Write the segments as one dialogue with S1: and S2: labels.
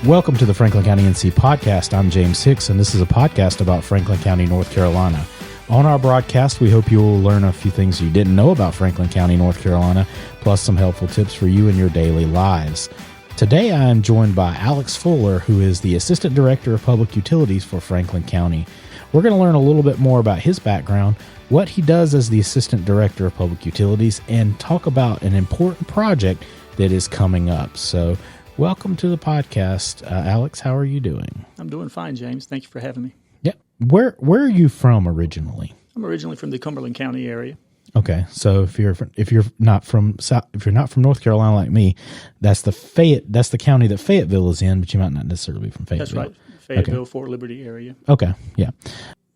S1: Welcome to the Franklin County NC podcast. I'm James Hicks, and this is a podcast about Franklin County, North Carolina. On our broadcast, we hope you will learn a few things you didn't know about Franklin County, North Carolina, plus some helpful tips for you in your daily lives. Today, I am joined by Alex Fuller, who is the Assistant Director of Public Utilities for Franklin County. We're going to learn a little bit more about his background, what he does as the Assistant Director of Public Utilities, and talk about an important project that is coming up. So, welcome to the podcast. Alex, how are you doing?
S2: I'm doing fine, James. Thank you for having me.
S1: Yeah. Where are you from originally?
S2: I'm originally from the Cumberland County area.
S1: Okay, so if you're not from North Carolina like me, that's the county that Fayetteville is in, but you might not necessarily be from Fayetteville.
S2: That's right, Fayetteville, okay. Fort Liberty area.
S1: Okay, yeah.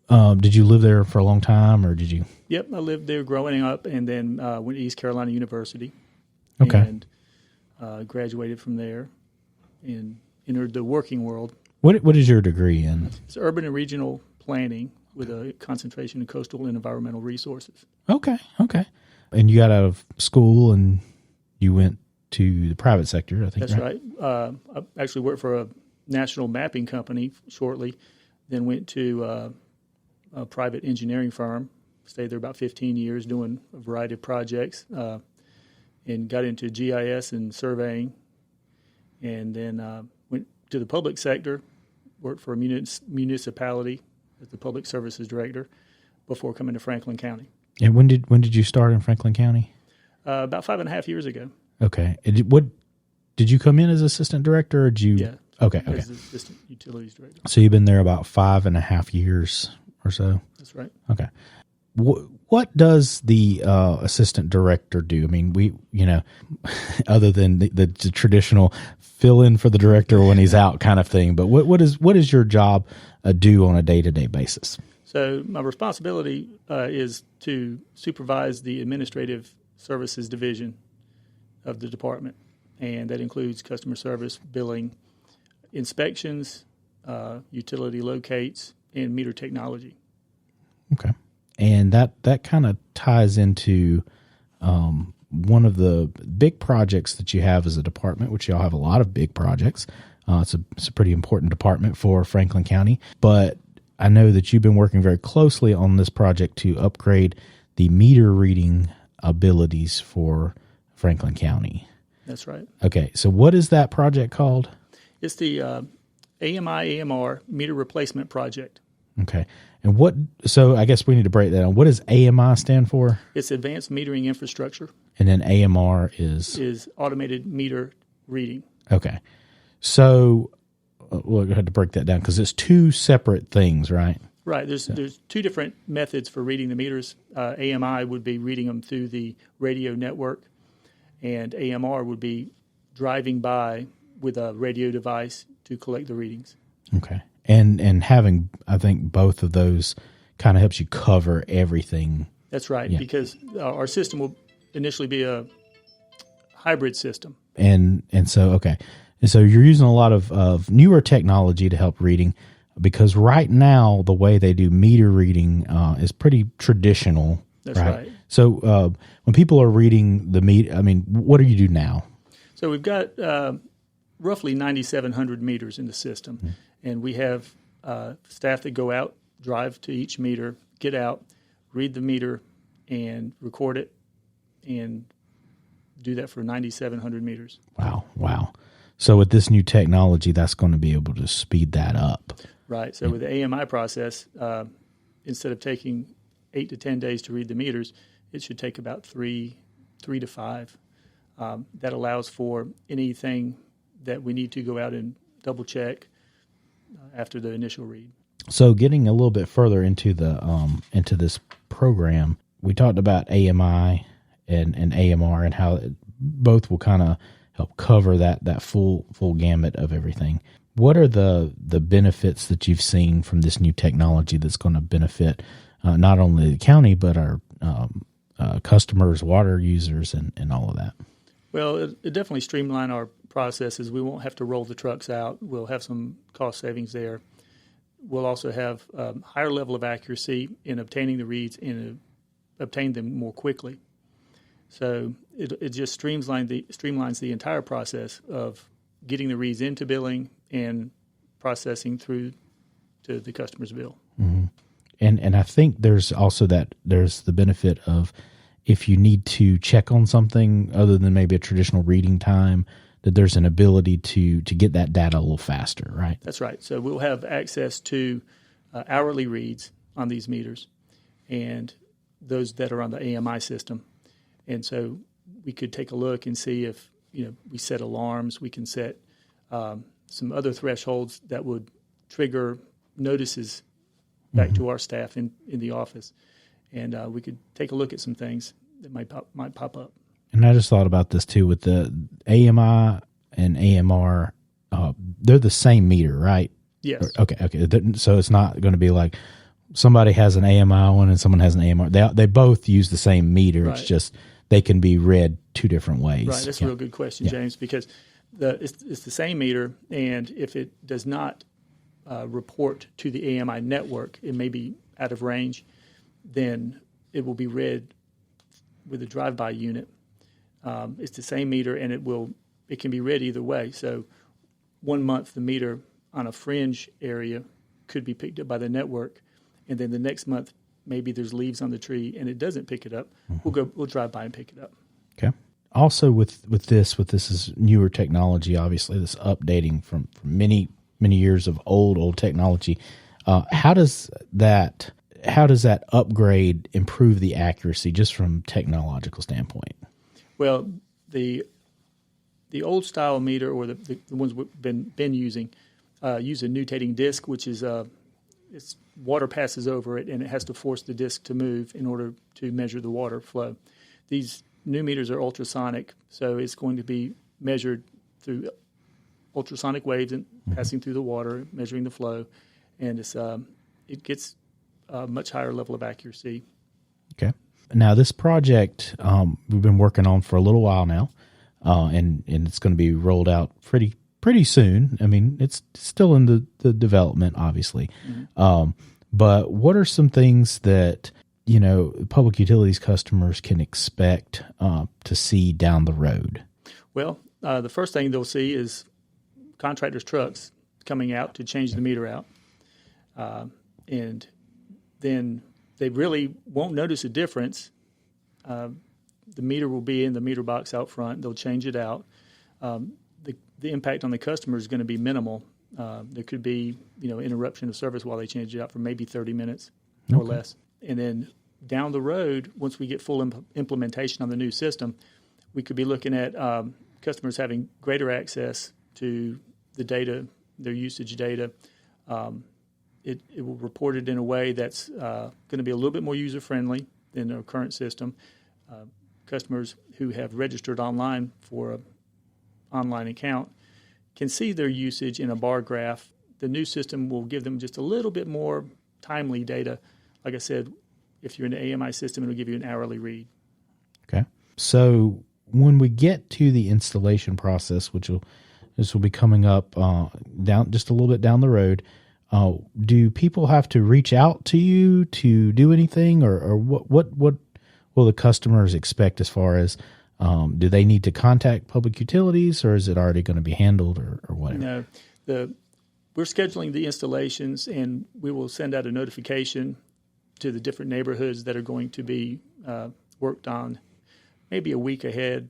S1: Did you live there for a long time, or did you?
S2: Yep, I lived there growing up, and then went to East Carolina University.
S1: Okay.
S2: And graduated from there and entered the working world.
S1: What is your degree in?
S2: It's urban and regional planning with a concentration in coastal and environmental resources.
S1: Okay. And you got out of school and you went to the private sector, I think.
S2: That's right. I actually worked for a national mapping company shortly, then went to a private engineering firm, stayed there about 15 years doing a variety of projects, and got into GIS and surveying, and then went to the public sector, worked for a municipality as the public services director before coming to Franklin County.
S1: And when did you start in Franklin County?
S2: About 5.5 years ago.
S1: Okay. Did you come in as assistant director, or did you?
S2: Yeah.
S1: Okay.
S2: As assistant utilities director.
S1: So you've been there about 5.5 years or so?
S2: That's right.
S1: Okay. What does the assistant director do? I mean, other than the traditional fill in for the director when he's out kind of thing, but what is your job do on a day-to-day basis?
S2: So my responsibility is to supervise the administrative services division of the department, and that includes customer service, billing, inspections, utility locates, and meter technology.
S1: Okay. And that kind of ties into one of the big projects that you have as a department, which y'all have a lot of big projects. It's a pretty important department for Franklin County. But I know that you've been working very closely on this project to upgrade the meter reading abilities for Franklin County.
S2: That's right.
S1: Okay. So what is that project called?
S2: It's the AMR meter replacement project.
S1: Okay. And so I guess we need to break that down. What does AMI stand for?
S2: It's Advanced Metering Infrastructure.
S1: And then AMR is
S2: Automated Meter Reading. Okay.
S1: So we'll have to break that down because it's two separate things, right?
S2: Right. There's two different methods for reading the meters. AMI would be reading them through the radio network, and AMR would be driving by with a radio device to collect the readings.
S1: Okay. And having, I think, both of those kind of helps you cover everything.
S2: That's right, because our system will initially be a hybrid system.
S1: And so, okay. And so you're using a lot of newer technology to help reading, because right now the way they do meter reading is pretty traditional.
S2: That's right.
S1: So when people are reading the meter, I mean, what do you do now?
S2: So we've got roughly 9,700 meters in the system. Mm-hmm. And we have staff that go out, drive to each meter, get out, read the meter, and record it, and do that for 9,700 meters.
S1: Wow. So with this new technology, that's going to be able to speed that up.
S2: Right. So with the AMI process, instead of taking 8 to 10 days to read the meters, it should take about three to 5. That allows for anything that we need to go out and double check after the initial read.
S1: So getting a little bit further into into this program, we talked about AMI and AMR and how both will kind of help cover that full gamut of everything. What are the benefits that you've seen from this new technology that's going to benefit not only the county but our customers, water users, and all of that?
S2: Well, it definitely streamlined our processes. We won't have to roll the trucks out. We'll have some cost savings there. We'll also have a higher level of accuracy in obtaining the reads and obtain them more quickly. So it just streamlines the entire process of getting the reads into billing and processing through to the customer's bill.
S1: Mm-hmm. And I think there's also there's the benefit of if you need to check on something other than maybe a traditional reading time, that there's an ability to get that data a little faster, right?
S2: That's right. So we'll have access to hourly reads on these meters and those that are on the AMI system. And so we could take a look and see if, we set alarms, we can set some other thresholds that would trigger notices back to our staff in the office. And we could take a look at some things that might pop up.
S1: And I just thought about this too with the AMI and AMR. They're the same meter, right?
S2: Yes.
S1: Okay. So it's not going to be like somebody has an AMI one and someone has an AMR. They both use the same meter. Right. It's just they can be read two different ways.
S2: Right. That's a real good question, James, because it's the same meter, and if it does not report to the AMI network, it may be out of range, then it will be read with a drive-by unit. It's the same meter, and it can be read either way. So 1 month the meter on a fringe area could be picked up by the network, and then the next month maybe there's leaves on the tree and it doesn't pick it up. Mm-hmm. We'll drive by and pick it up.
S1: Okay. Also with this is newer technology. Obviously, this updating from many years of old technology. How does that upgrade improve the accuracy just from technological standpoint?
S2: Well, the old style meter, or the ones we've been using, use a nutating disc, which is it's water passes over it, and it has to force the disc to move in order to measure the water flow. These new meters are ultrasonic, so it's going to be measured through ultrasonic waves and passing through the water, measuring the flow, and it gets a much higher level of accuracy.
S1: Okay. Now, this project we've been working on for a little while now, and it's going to be rolled out pretty soon. I mean, it's still in the development, obviously. Mm-hmm. But what are some things that public utilities customers can expect to see down the road?
S2: Well, the first thing they'll see is contractors' trucks coming out to change the meter out, and then they really won't notice a difference. The meter will be in the meter box out front. They'll change it out. The impact on the customer is going to be minimal. There could be, interruption of service while they change it out for maybe 30 minutes or less. And then down the road, once we get full implementation on the new system, we could be looking at customers having greater access to the data, their usage data. It will report it in a way that's going to be a little bit more user-friendly than our current system. Customers who have registered online for an online account can see their usage in a bar graph. The new system will give them just a little bit more timely data. Like I said, if you're in the AMI system, it'll give you an hourly read. Okay.
S1: So when we get to the installation process, this will be coming up down just a little bit down the road, do people have to reach out to you to do anything, or what will the customers expect as far as do they need to contact public utilities, or is it already going to be handled, or whatever?
S2: No, we're scheduling the installations, and we will send out a notification to the different neighborhoods that are going to be worked on maybe a week ahead,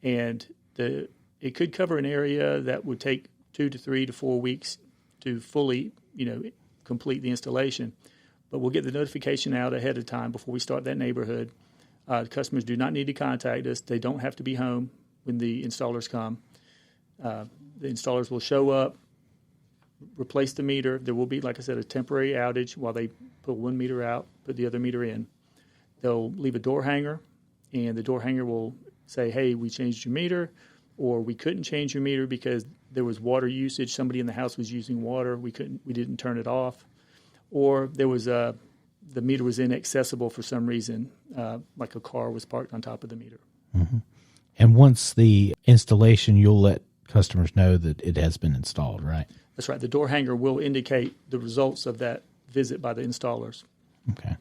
S2: and it could cover an area that would take 2 to 3 to 4 weeks to fully, complete the installation. But we'll get the notification out ahead of time before we start that neighborhood. Customers do not need to contact us. They don't have to be home when the installers come. The installers will show up, replace the meter. There will be, like I said, a temporary outage while they put one meter out, put the other meter in. They'll leave a door hanger, and the door hanger will say, hey, we changed your meter, or we couldn't change your meter because there was water usage. Somebody in the house was using water. We didn't turn it off. Or there was the meter was inaccessible for some reason, like a car was parked on top of the meter.
S1: Mm-hmm. And once the installation, you'll let customers know that it has been installed, right?
S2: That's right. The door hanger will indicate the results of that visit by the installers.
S1: Okay.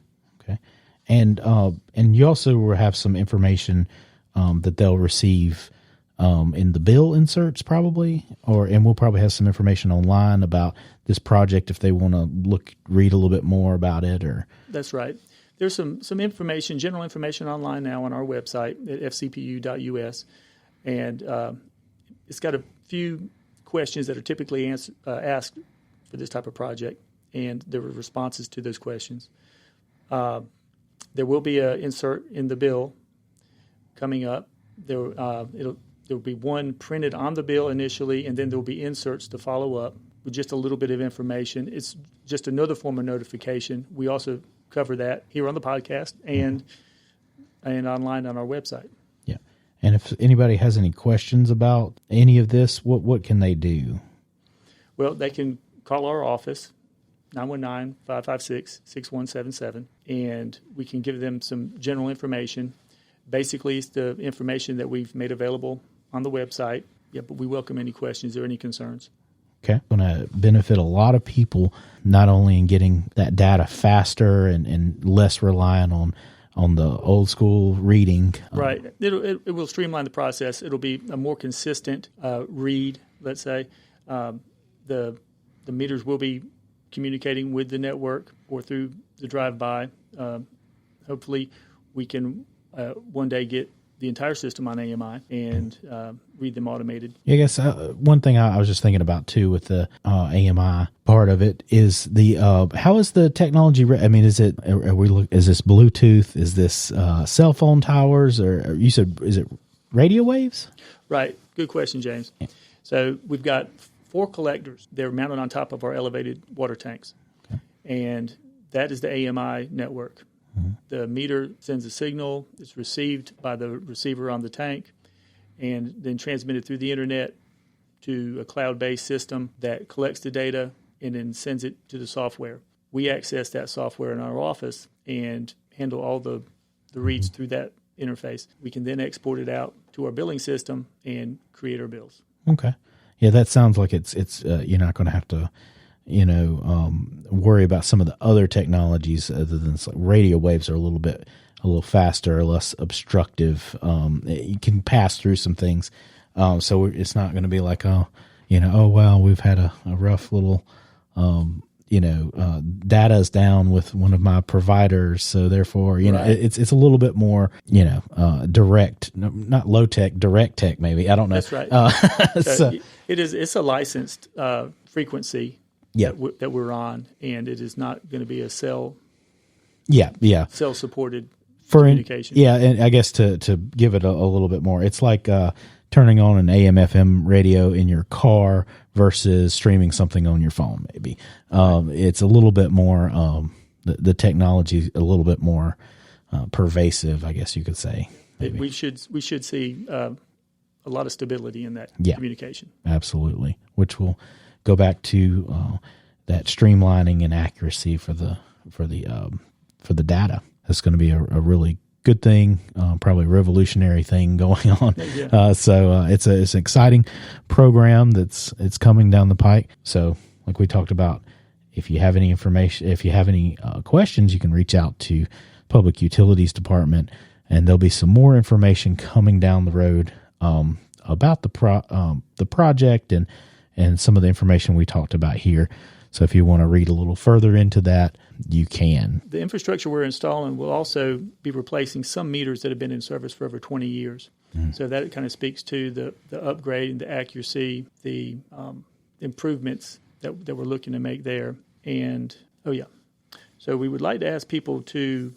S1: And you also will have some information that they'll receive in the bill inserts probably, and we'll probably have some information online about this project if they want to read a little bit more about it. Or
S2: that's right. There's some information, general information online now on our website at fcpu.us, and it's got a few questions that are typically asked for this type of project, and there were responses to those questions. There will be an insert in the bill coming up. There will be one printed on the bill initially, and then there will be inserts to follow up with just a little bit of information. It's just another form of notification. We also cover that here on the podcast and online on our website.
S1: Yeah. And if anybody has any questions about any of this, what can they do?
S2: Well, they can call our office, 919-556-6177, and we can give them some general information. Basically, it's the information that we've made available on the website. Yeah, but we welcome any questions or any concerns.
S1: Okay. Going to benefit a lot of people, not only in getting that data faster and less reliant on the old school reading.
S2: Right. It will streamline the process. It'll be a more consistent read, let's say. The meters will be communicating with the network or through the drive-by. Hopefully, we can one day get the entire system on AMI and read them automated.
S1: Yeah, I guess one thing I was just thinking about too with the AMI part of it is the how is the technology? I mean, is this Bluetooth? Is this cell phone towers, or you said is it radio waves?
S2: Right. Good question, James. Yeah. So we've got 4 collectors. They're mounted on top of our elevated water tanks, and that is the AMI network. The meter sends a signal. It's received by the receiver on the tank and then transmitted through the internet to a cloud-based system that collects the data and then sends it to the software. We access that software in our office and handle all the reads through that interface. We can then export it out to our billing system and create our bills.
S1: Okay. Yeah, that sounds like it's you're not going to have to worry about some of the other technologies other than like radio waves are a little faster, less obstructive. You can pass through some things. So it's not going to be like, we've had a rough little, data's down with one of my providers. So therefore, it's a little bit more, direct, not low tech, direct tech, maybe. I don't know.
S2: That's right. It's a licensed frequency.
S1: Yeah,
S2: that we're on, and it is not going to be a cell.
S1: Yeah.
S2: Cell supported communication.
S1: And I guess to give it a little bit more, it's like turning on an AM/FM radio in your car versus streaming something on your phone. Maybe it's a little bit more. The technology a little bit more pervasive, I guess you could say.
S2: We should see a lot of stability in that communication.
S1: Absolutely, which will go back to that streamlining and accuracy for the data. That's going to be a really good thing, probably a revolutionary thing going on. Yeah. So it's an exciting program it's coming down the pike. So like we talked about, if you have any information, if you have any questions, you can reach out to Public Utilities Department, and there'll be some more information coming down the road about the project and some of the information we talked about here. So if you want to read a little further into that, you can.
S2: The infrastructure we're installing will also be replacing some meters that have been in service for over 20 years. So that kind of speaks to the upgrade and the accuracy, the improvements that we're looking to make there. And, so we would like to ask people to,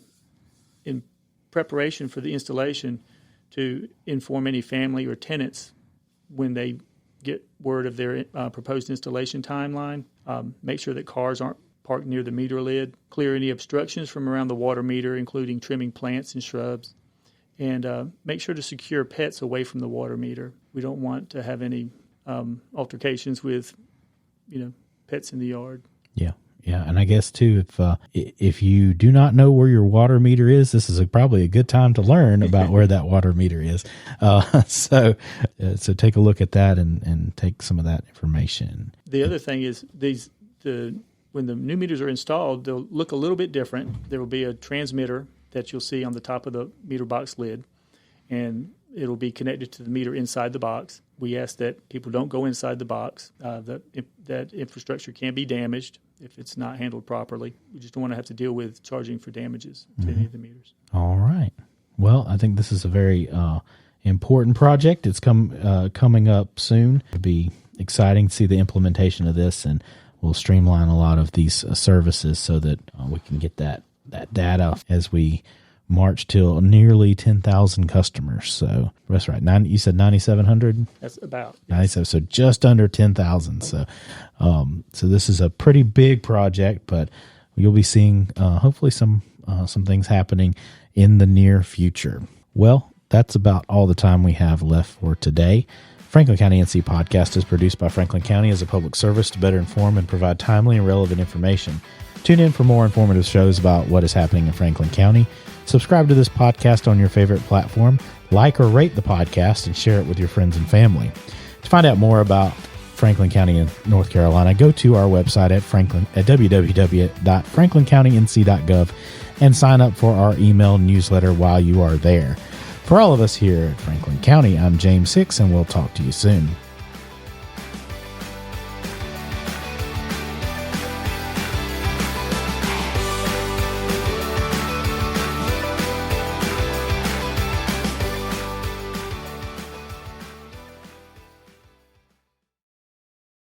S2: in preparation for the installation, to inform any family or tenants when they get word of their proposed installation timeline. Make sure that cars aren't parked near the meter lid. Clear any obstructions from around the water meter, including trimming plants and shrubs. And make sure to secure pets away from the water meter. We don't want to have any altercations with, pets in the yard.
S1: Yeah, and I guess too, if you do not know where your water meter is, this is probably a good time to learn about where that water meter is. So take a look at that and take some of that information.
S2: The other thing is when the new meters are installed, they'll look a little bit different. There will be a transmitter that you'll see on the top of the meter box lid, and it'll be connected to the meter inside the box. We ask that people don't go inside the box. That infrastructure can be damaged if it's not handled properly. We just don't want to have to deal with charging for damages to any of the meters.
S1: All right. Well, I think this is a very important project. It's coming up soon. It'll be exciting to see the implementation of this, and we'll streamline a lot of these services so that we can get that data as we march to nearly 10,000 customers. So that's right. You said 9,700?
S2: That's about
S1: 97. So just under 10,000. So this is a pretty big project, but you'll be seeing hopefully some things happening in the near future. Well, that's about all the time we have left for today. Franklin County NC Podcast is produced by Franklin County as a public service to better inform and provide timely and relevant information. Tune in for more informative shows about what is happening in Franklin County. Subscribe to this podcast on your favorite platform, like or rate the podcast, and share it with your friends and family. To find out more about Franklin County in North Carolina, go to our website at www.franklincountync.gov and sign up for our email newsletter while you are there. For all of us here at Franklin County, I'm James Hicks, and we'll talk to you soon.